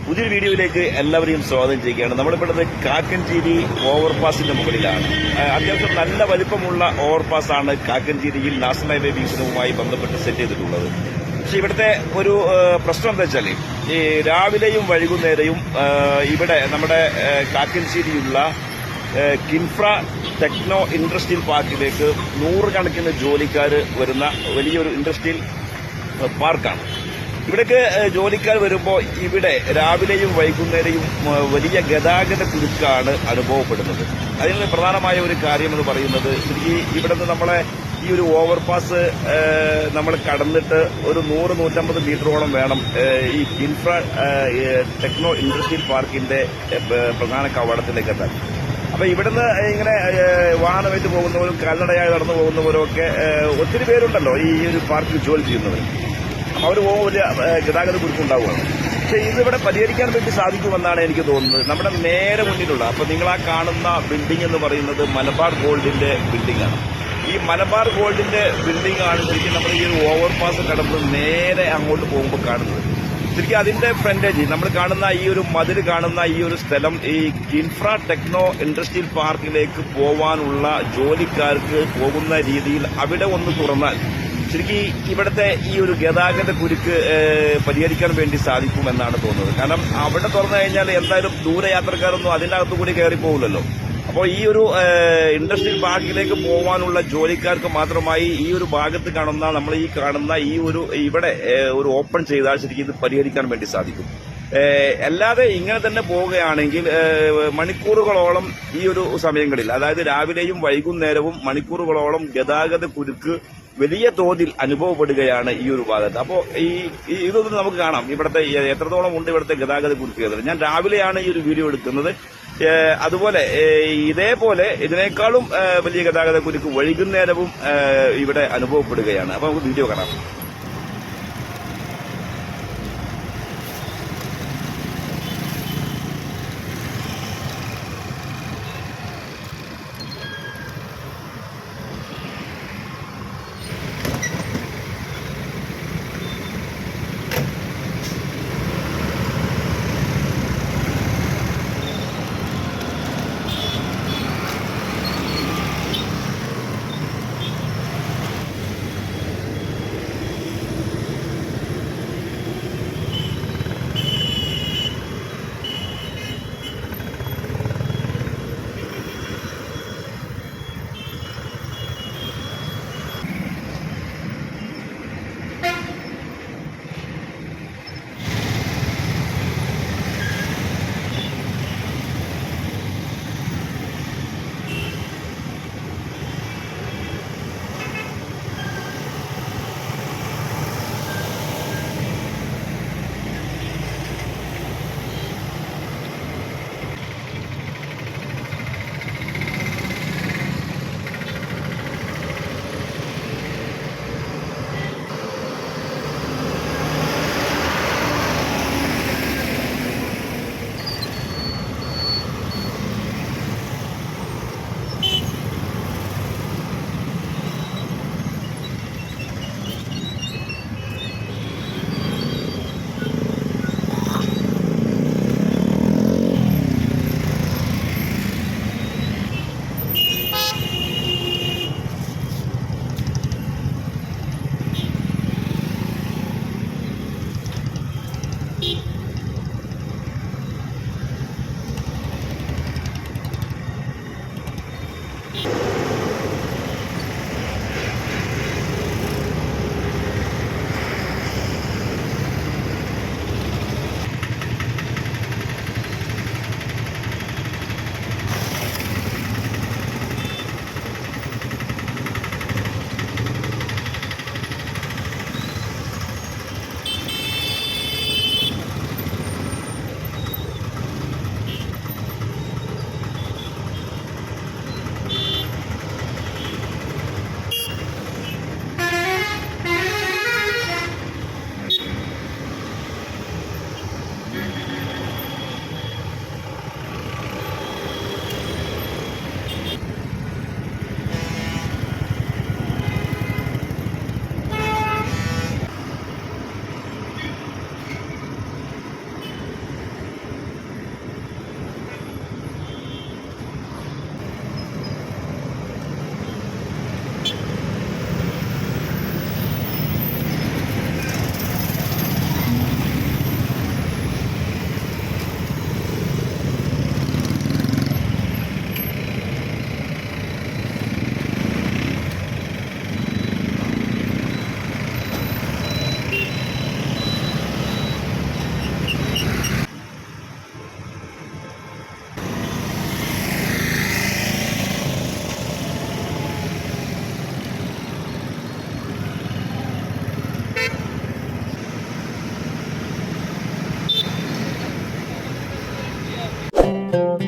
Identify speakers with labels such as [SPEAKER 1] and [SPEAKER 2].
[SPEAKER 1] പുതിയൊരു വീഡിയോയിലേക്ക് എല്ലാവരെയും സ്വാഗതം ചെയ്യുകയാണ്. നമ്മളിപ്പെടുന്നത് കാക്കഞ്ചേരി ഓവർപാസിന്റെ മുകളിലാണ്. അത്യാവശ്യം നല്ല വലിപ്പമുള്ള ഓവർപാസാണ് കാക്കഞ്ചേരിയിൽ നാഷണൽ ഹൈവേ വികസനവുമായി ബന്ധപ്പെട്ട് സെറ്റ് ചെയ്തിട്ടുള്ളത്. പക്ഷെ ഇവിടുത്തെ ഒരു പ്രശ്നം എന്താ വെച്ചാൽ ഈ രാവിലെയും വൈകുന്നേരവും ഇവിടെ നമ്മുടെ കാക്കഞ്ചേരിയുള്ള കിൻഫ്ര ടെക്നോ ഇൻഡസ്ട്രിയൽ പാർക്കിലേക്ക് നൂറുകണക്കിന് ജോലിക്കാർ വരുന്ന വലിയൊരു ഇൻഡസ്ട്രിയൽ പാർക്കാണ്. ഇവിടേക്ക് ജോലിക്കാർ വരുമ്പോൾ ഇവിടെ രാവിലെയും വൈകുന്നേരവും വലിയ ഗതാഗത കുരുക്കാണ് അനുഭവപ്പെടുന്നത്. അതിന് പ്രധാനമായ ഒരു കാര്യം എന്ന് പറയുന്നത് ശരിക്കും ഇവിടെ നിന്ന് നമ്മളെ ഈ ഒരു ഓവർപാസ് നമ്മൾ കടന്നിട്ട് ഒരു 100-150 മീറ്ററോളം വേണം ഈ കിൻഫ്ര ടെക്നോ ഇൻഡസ്ട്രിയൽ പാർക്കിന്റെ പ്രധാന കവാടത്തിലേക്ക് എത്താൻ. അപ്പൊ ഇവിടുന്ന് ഇങ്ങനെ വാഹനമായിട്ട് പോകുന്നവരും കാൽനടയായി നടന്നു പോകുന്നവരും ഒക്കെ ഒത്തിരി പേരുണ്ടല്ലോ ഈ ഒരു പാർക്കിൽ ജോലി ചെയ്യുന്നവർ. അവർ പോകുമ്പോൾ വലിയ ഗതാഗത കുരുക്കുണ്ടാവുകയാണ്. പക്ഷെ ഇതിവിടെ പരിഹരിക്കാൻ വേണ്ടി സാധിക്കുമെന്നാണ് എനിക്ക് തോന്നുന്നത്. നമ്മുടെ നേരെ മുന്നിലുള്ള അപ്പൊ നിങ്ങൾ ആ കാണുന്ന ബിൽഡിംഗ് എന്ന് പറയുന്നത് മലബാർ ഗോൾഡിന്റെ ബിൽഡിംഗ് ആണ്. ഈ മലബാർ ഗോൾഡിന്റെ ബിൽഡിംഗ് ആണ് ശരിക്കും നമ്മൾ ഈ ഒരു ഓവർപാസ് കടന്ന് നേരെ അങ്ങോട്ട് പോകുമ്പോൾ കാണുന്നത്. ശരിക്കും അതിന്റെ ഫ്രണ്ടേജ് നമ്മൾ കാണുന്ന ഈ ഒരു മതിൽ കാണുന്ന ഈ ഒരു സ്ഥലം ഈ കിൻഫ്ര ടെക്നോ ഇൻഡസ്ട്രിയൽ പാർക്കിലേക്ക് പോവാനുള്ള ജോലിക്കാർക്ക് പോകുന്ന രീതിയിൽ അവിടെ ഒന്ന് തുറന്നാൽ ശരിക്കും ഇവിടുത്തെ ഈ ഒരു ഗതാഗത കുരുക്ക് പരിഹരിക്കാൻ വേണ്ടി സാധിക്കുമെന്നാണ് തോന്നുന്നത്. കാരണം അവിടെ തുറന്നു കഴിഞ്ഞാൽ എന്തായാലും ദൂരയാത്രക്കാരൊന്നും അതിന്റെ അകത്തുകൂടി കയറി പോകില്ലല്ലോ. അപ്പോൾ ഈ ഒരു ഇൻഡസ്ട്രിയൽ പാർക്കിലേക്ക് പോകാനുള്ള ജോലിക്കാർക്ക് മാത്രമായി ഈ ഒരു ഭാഗത്ത് കാണുന്ന നമ്മൾ ഈ കാണുന്ന ഈ ഒരു ഇവിടെ ഒരു ഓപ്പൺ ചെയ്താൽ ശരിക്കും ഇത് പരിഹരിക്കാൻ വേണ്ടി സാധിക്കും. അല്ലാതെ ഇങ്ങനെ തന്നെ പോവുകയാണെങ്കിൽ മണിക്കൂറുകളോളം ഈ ഒരു സമയങ്ങളിൽ, അതായത് രാവിലെയും വൈകുന്നേരവും മണിക്കൂറുകളോളം ഗതാഗത കുരുക്ക് വലിയ തോതിൽ അനുഭവപ്പെടുകയാണ് ഈ ഒരു ഭാഗത്ത്. അപ്പോൾ ഇതൊന്നും നമുക്ക് കാണാം ഇവിടുത്തെ എത്രത്തോളം ഉണ്ട് ഇവിടുത്തെ ഗതാഗത കുരുക്ക്. ഞാൻ രാവിലെയാണ് ഈ ഒരു വീഡിയോ എടുക്കുന്നത്. അതുപോലെ ഇതേപോലെ ഇതിനേക്കാളും വലിയ ഗതാഗത കുരുക്ക് വൈകുന്നേരവും ഇവിടെ അനുഭവപ്പെടുകയാണ്. അപ്പൊ നമുക്ക് വീഡിയോ കാണാം.
[SPEAKER 2] ചെയ്യുന്നത്.